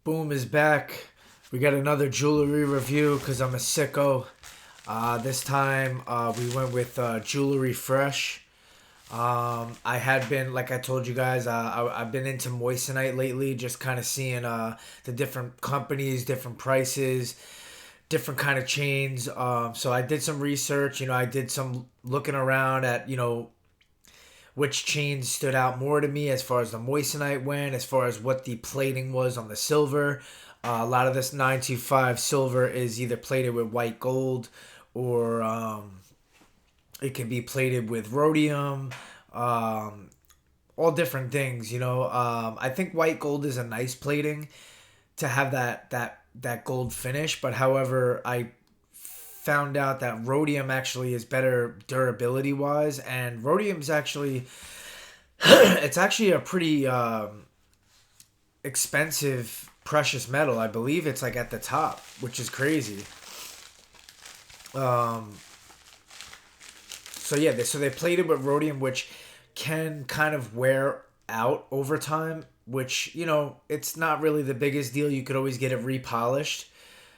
Boom is back. We got another jewelry review because I'm a sicko. This time we went with Jewelry Fresh. I had been, like I told you guys, I've been into moissanite lately, just kind of seeing the different companies, different prices, different kind of chains. So I did some research. I did some looking around at which chains stood out more to me as far as the moissanite went, as far as what the plating was on the silver. A lot of this 925 silver is either plated with white gold or it can be plated with rhodium, all different things. I think white gold is a nice plating to have that gold finish, but however, I found out that rhodium actually is better durability wise, and rhodium's actually it's actually a pretty expensive precious metal. I believe it's like at the top, which is crazy. Um, so yeah, they plated with rhodium, which can kind of wear out over time. Which it's not really the biggest deal. You could always get it repolished.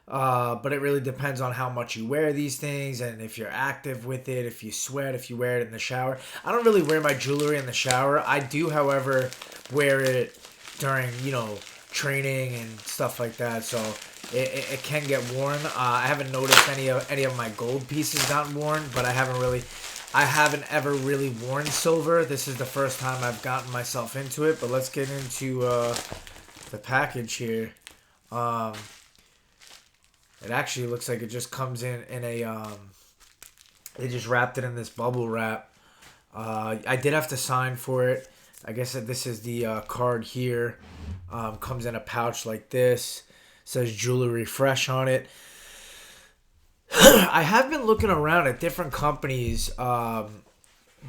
But it really depends on how much you wear these things and if you're active with it, if you sweat, if you wear it in the shower. I don't really wear my jewelry in the shower. I do, however, wear it during, training and stuff like that. So it can get worn. I haven't noticed any of my gold pieces gotten worn, but I haven't ever really worn silver. This is the first time I've gotten myself into it. But let's get into the package here. Um, It actually looks like it just comes in a they just wrapped it in this bubble wrap. I did have to sign for it. I guess that this is the card here. Comes in a pouch like this. Says Jewelry Fresh on it. I have been looking around at different companies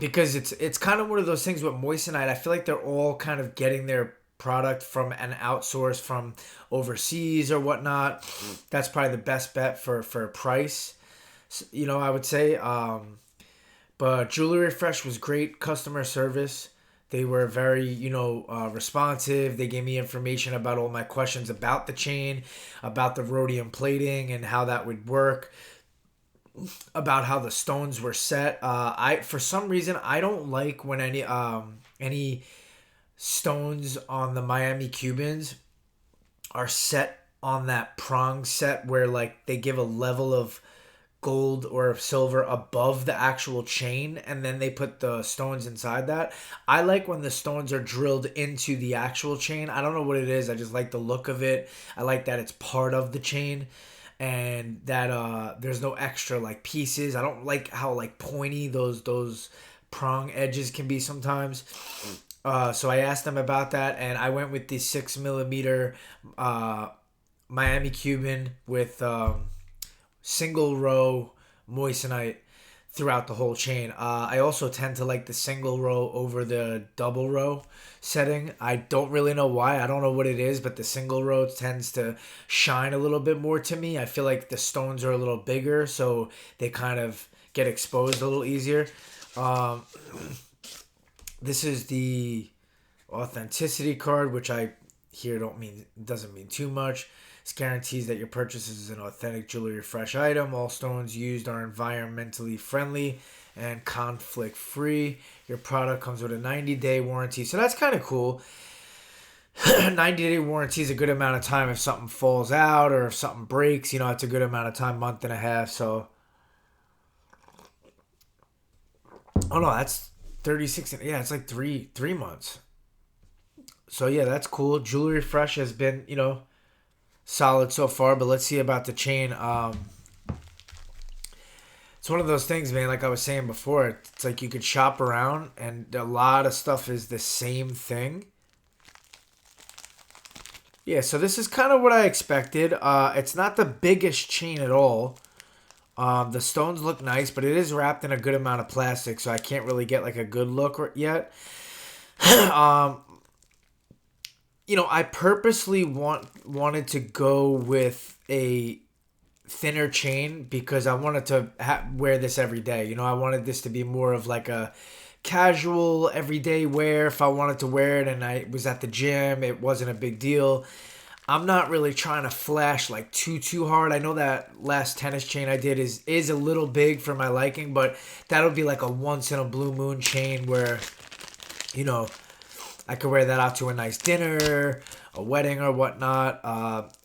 because it's kind of one of those things with moissanite. I feel like they're all kind of getting their product from an outsource from overseas or whatnot. That's probably the best bet for price. I would say. But Jewelry Fresh was great customer service. They were very, responsive. They gave me information about all my questions about the chain, about the rhodium plating and how that would work, about how the stones were set. I for some reason I don't like when any stones on the Miami Cubans are set on that prong set where like they give a level of gold or silver above the actual chain and then they put the stones inside that. I like when the stones are drilled into the actual chain. I don't know what it is. I just like the look of it. I like that it's part of the chain and that there's no extra like pieces. I don't like how like pointy those prong edges can be sometimes. So I asked them about that, and I went with the 6 millimeter Miami Cuban with single row moissanite throughout the whole chain. I also tend to like the single row over the double row setting. I don't really know why. I don't know what it is, but the single row tends to shine a little bit more to me. I feel like the stones are a little bigger, so they kind of get exposed a little easier. Um, this is the authenticity card, which I here don't mean doesn't mean too much. This guarantees that your purchase is an authentic Jewelry Fresh item. All stones used are environmentally friendly and conflict free. Your product comes with a 90-day warranty, so that's kind of cool. 90-day warranty is a good amount of time if something falls out or if something breaks. It's a good amount of time, month and a half. So, oh no, that's 36. Yeah, it's like three months. So yeah, that's cool. Jewelry Fresh has been, solid so far, but let's see about the chain. It's one of those things, man. Like I was saying before, it's like you could shop around, and a lot of stuff is the same thing. Yeah, so this is kind of what I expected. It's not the biggest chain at all. The stones look nice, but it is wrapped in a good amount of plastic, so I can't really get like a good look yet. um, I purposely wanted to go with a thinner chain because I wanted to wear this every day. I wanted this to be more of like a casual everyday wear. If I wanted to wear it and I was at the gym, it wasn't a big deal. I'm not really trying to flash like too hard. I know that last tennis chain I did is a little big for my liking, but that'll be like a once in a blue moon chain where, you know, I could wear that out to a nice dinner, a wedding or whatnot.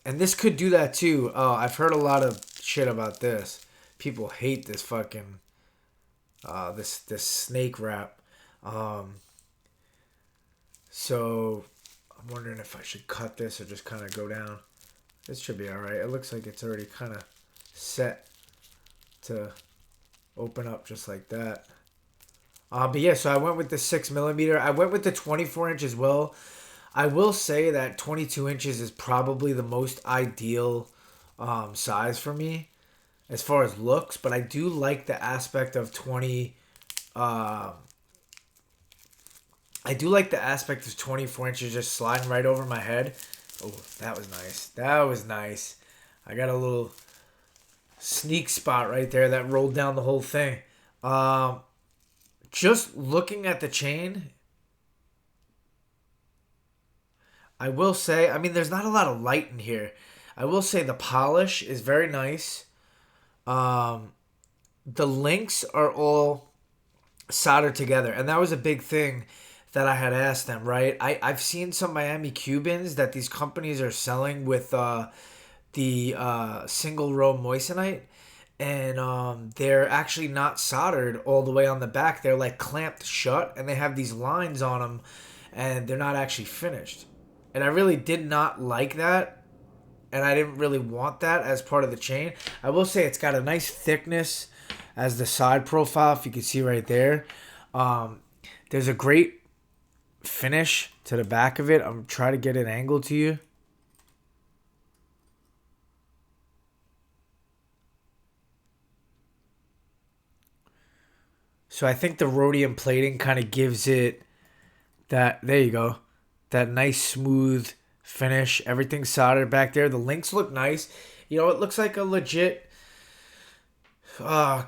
And this could do that too. I've heard a lot of shit about this. People hate this fucking this snake wrap. Um, so I'm wondering if I should cut this or just kind of go down. This should be all right. It looks like it's already kind of set to open up just like that. But yeah, so I went with the 6 millimeter. I went with the 24 inch as well. I will say that 22 inches is probably the most ideal size for me as far as looks, but I do like the aspect of 20. Uh, I do like the aspect of 24 inches just sliding right over my head. Oh, that was nice. That was nice. I got a little sneak spot right there that rolled down the whole thing. Just looking at the chain, I will say, I mean, there's not a lot of light in here. I will say the polish is very nice. Um, the links are all soldered together, and that was a big thing that I had asked them. Right, I've seen some Miami Cubans that these companies are selling with the single row moissanite, and they're actually not soldered all the way on the back. They're like clamped shut, and they have these lines on them, and they're not actually finished. And I really did not like that, and I didn't really want that as part of the chain. I will say it's got a nice thickness as the side profile, if you can see right there. Um, there's a great finish to the back of it. I'm trying to get an angle to you. So I think the rhodium plating kind of gives it that, there you go, that nice smooth finish. Everything's soldered back there. The links look nice. You know, it looks like a legit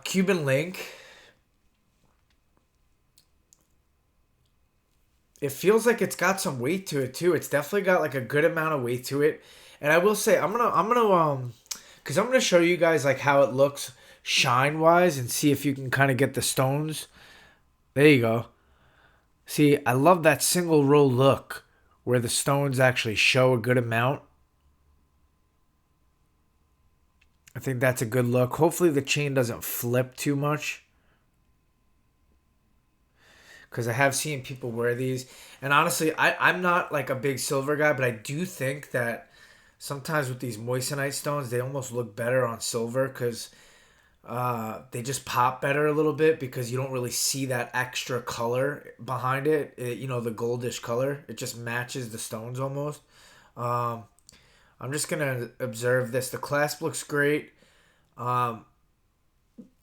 Cuban link. It feels like it's got some weight to it too. It's definitely got like a good amount of weight to it. And I will say because I'm gonna show you guys like how it looks shine wise and see if you can kind of get the stones. There you go. See, I love that single row look where the stones actually show a good amount. I think that's a good look. Hopefully the chain doesn't flip too much, because I have seen people wear these. And honestly, I'm not like a big silver guy, but I do think that sometimes with these moissanite stones, they almost look better on silver because they just pop better a little bit because you don't really see that extra color behind it. You know, the goldish color. It just matches the stones almost. Um, I'm just going to observe this. The clasp looks great. Um,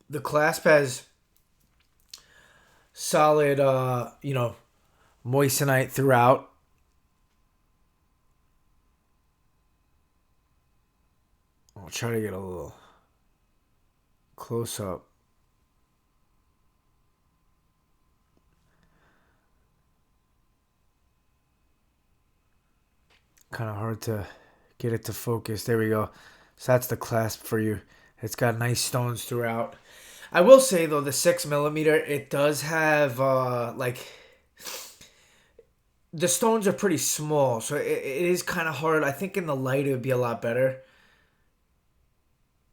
the clasp has solid, moissanite throughout. I'll try to get a little close up. Kind of hard to get it to focus. There we go. So that's the clasp for you. It's got nice stones throughout. I will say though, the 6 millimeter, it does have the stones are pretty small, so it is kind of hard. I think in the light it would be a lot better.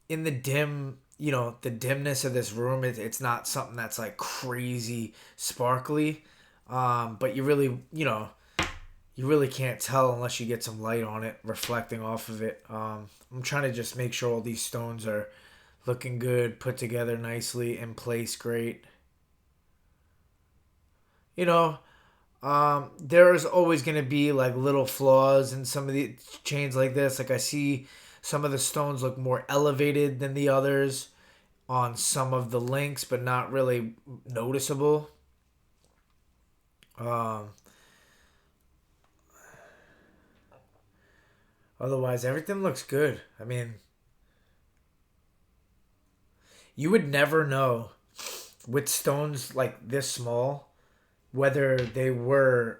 In the dim, the dimness of this room, it's not something that's like crazy sparkly. But you really can't tell unless you get some light on it reflecting off of it. I'm trying to just make sure all these stones are looking good, put together nicely, in place great. You know, there's always going to be like little flaws in some of the chains like this. Like I see some of the stones look more elevated than the others on some of the links, but not really noticeable. Um, Otherwise, everything looks good. I mean, you would never know with stones like this small whether they were,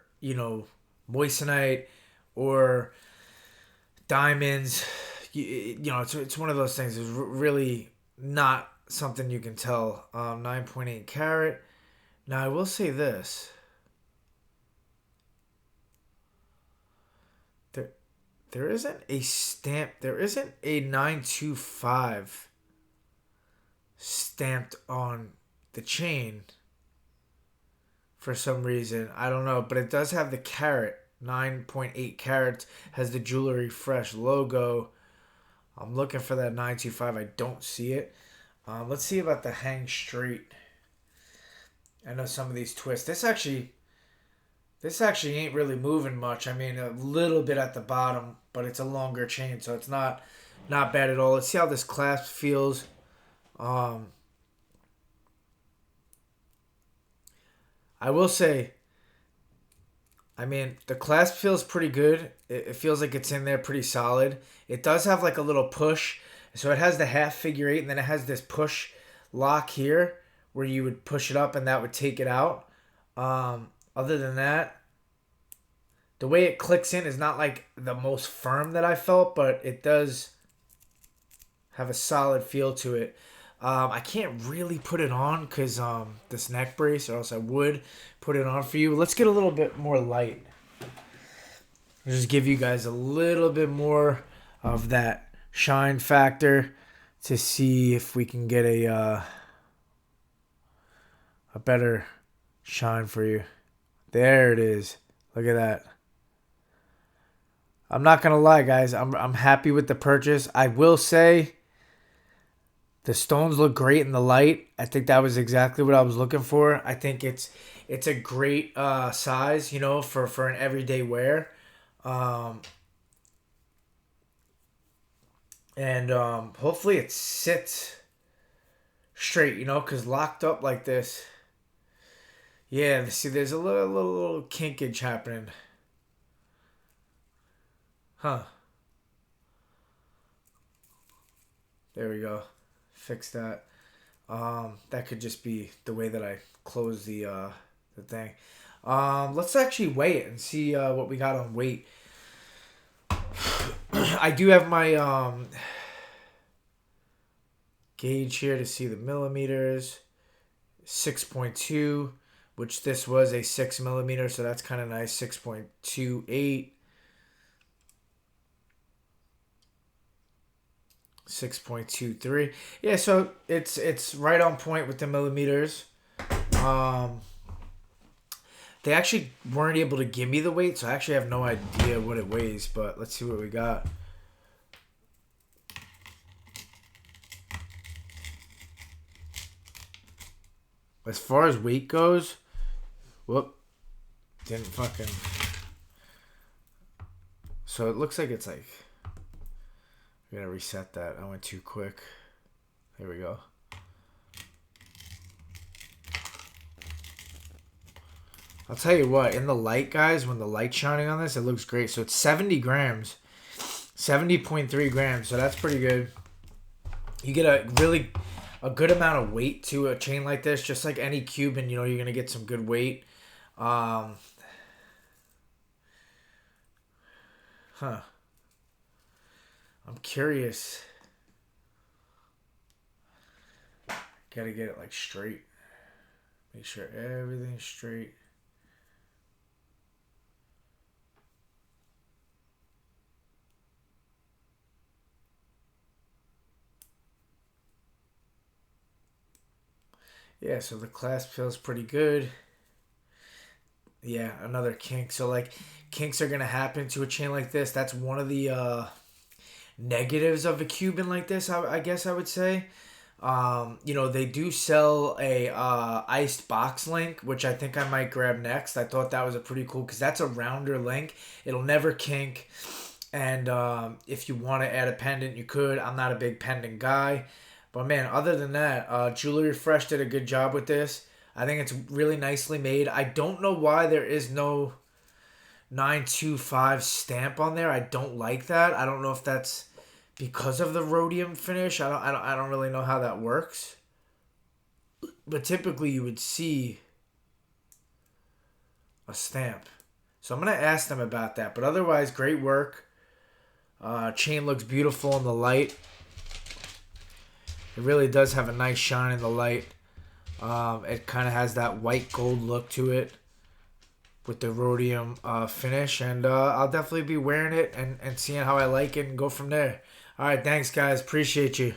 moissanite or diamonds. You know, it's one of those things. It's really not something you can tell. 9.8 carat. Now I will say this. There, there isn't a stamp. There isn't a 925 stamped on the chain for some reason. I don't know, but it does have the carat. 9.8 carats, has the Jewelry Fresh logo. I'm looking for that 925. I don't see it. Let's see about the hang straight. I know some of these twists. This actually ain't really moving much. I mean, a little bit at the bottom, but it's a longer chain, so it's not bad at all. Let's see how this clasp feels. Um, I will say, I mean, the clasp feels pretty good. It feels like it's in there pretty solid. It does have like a little push. So it has the half figure eight, and then it has this push lock here where you would push it up and that would take it out. Other than that, the way it clicks in is not like the most firm that I felt, but it does have a solid feel to it. I can't really put it on because this neck brace, or else I would put it on for you. Let's get a little bit more light. Just give you guys a little bit more of that shine factor to see if we can get a better shine for you. There it is. Look at that. I'm not gonna lie, guys. I'm happy with the purchase. I will say the stones look great in the light. I think that was exactly what I was looking for. I think it's a great size, you know, for an everyday wear. Um, and hopefully it sits straight, you know, because locked up like this, yeah, see, there's a little kinkage happening. Huh. There we go. Fix that. That could just be the way that I close the thing. Let's actually weigh it and see what we got on weight. I do have my gauge here to see the millimeters. 6.2, which this was a 6 millimeter, so that's kind of nice. 6.28. 6.23. Yeah, so it's right on point with the millimeters. Um, they actually weren't able to give me the weight, so I actually have no idea what it weighs, but let's see what we got. As far as weight goes, whoop, didn't fucking. So it looks like it's like. I'm gonna reset that. I went too quick. There we go. I'll tell you what, in the light, guys, when the light's shining on this, it looks great. So it's 70 grams. 70.3 grams. So that's pretty good. You get a good amount of weight to a chain like this. Just like any Cuban, you know, you're going to get some good weight. Huh. I'm curious. Gotta get it like straight. Make sure everything's straight. Yeah, so the clasp feels pretty good. Yeah, another kink. So like kinks are gonna happen to a chain like this. That's one of the negatives of a Cuban like this, I guess I would say. You know, they do sell a iced box link, which I think I might grab next. I thought that was a pretty cool because that's a rounder link. It'll never kink. And if you want to add a pendant, you could. I'm not a big pendant guy. But man, other than that, Jewelry Fresh did a good job with this. I think it's really nicely made. I don't know why there is no 925 stamp on there. I don't like that. I don't know if that's because of the rhodium finish. I don't really know how that works. But typically you would see a stamp. So I'm going to ask them about that. But otherwise, great work. Chain looks beautiful in the light. It really does have a nice shine in the light. It kind of has that white gold look to it with the rhodium finish. And I'll definitely be wearing it and seeing how I like it and go from there. All right, thanks, guys. Appreciate you.